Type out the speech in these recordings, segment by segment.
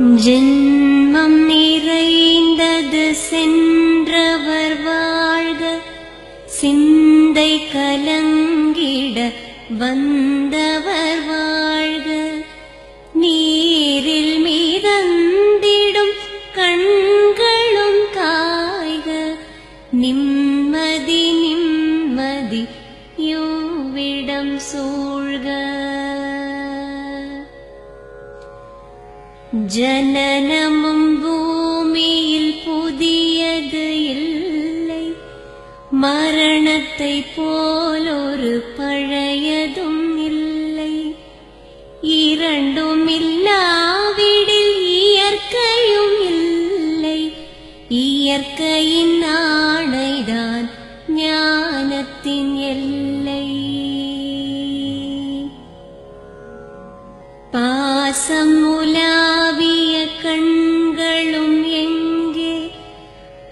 ஜென்மம் நிறைந்தது சென்றவர் வாழ்க, சிந்தை கலங்கிட வந்தவர் வாழ்க. நீரில் மிதந்திடும் கண்களும் காய்க, நிம்மதி நிம்மதி யோவிடம் சூழ்க. ஜனனமும் பூமியில் புதியது இல்லை, மரணத்தை போலொரு பழையதும் இல்லை. இரண்டும் இல்லாவிடில் இயற்கையும் இல்லை, இயற்கையின் ஆணைதான் ஞானத்தின் எல்லை. பாசம் உலாவிய கண்களும் எங்கே,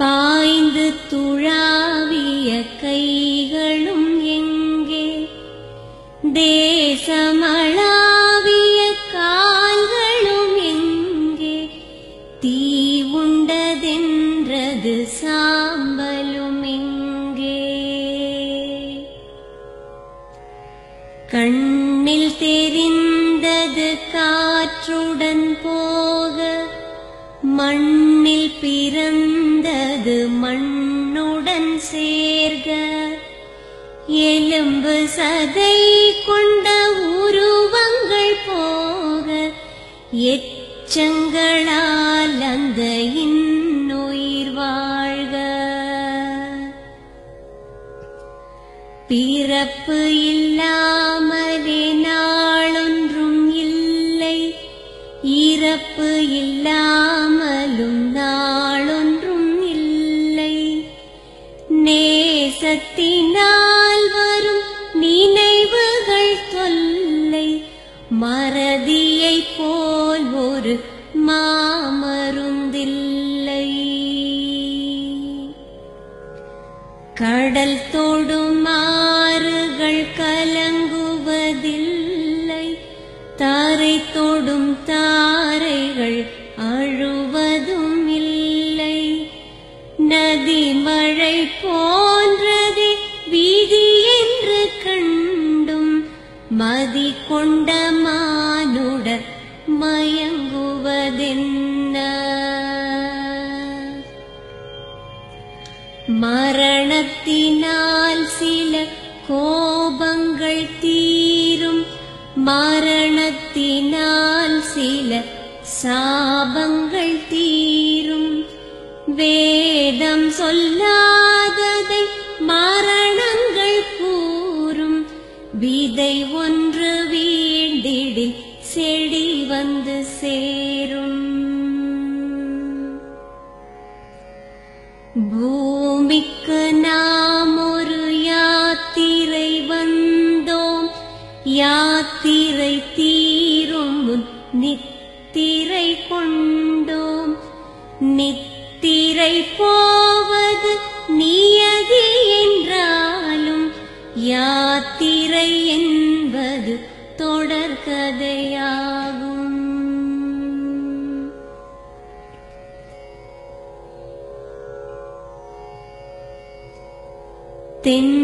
பாய்ந்து துழாவிய கைகளும் எங்கே, தேசமளாவிய கால்களும் எங்கே, தீ உண்டதென்றது சாம்பலும் எங்கே. கண்ணில் தெரிந்தது காற்றுடன் போக, மண்ணில் பிறந்தது மண்ணுடன் சேர்க. எலும்பு சதை கொண்ட உருவங்கள் போக, எச்சங்களால் அந்த இன்னுயிர் வாழ்க. பிறப்பு இல்லாமலே நாளொன்றும் இல்லை, இறப்பு இல்லாமலும் நாளொன்றும் இல்லை. நேசத்தினால் வரும் நினைவுகள் தொல்லை, மறதியைப் போல் ஒரு மாமருந்தில்லை. கடல் தொடும் ஆறுகள் கலங்குவதில்லை, தாரை தொடும் தாரைகள் அழுவதும் இல்லை. நதி மழை போன்றதே வீதி என்று கண்டும், மதி கொண்ட மானுடர் மயங்குவதென்ன. மரணத்தினால் சில கோபங்கள் தீரும், மரணத்தினால் சில சாபங்கள் தீரும். வேதம் சொல்லாததை மரணங்கள் கூறும், விதை ஒன்று வீண்டிடில் செடி வந்து சேரும். பூமிக்கு நாம் ஒரு யாத்திரை வந்தோம், யாத்திரை தீரும் முன் நித்திரை கொண்டோம். நித்திரை போவது நியதி என்றாலும், யாத்திரை என்பது தொடர்கதையாகும். தென்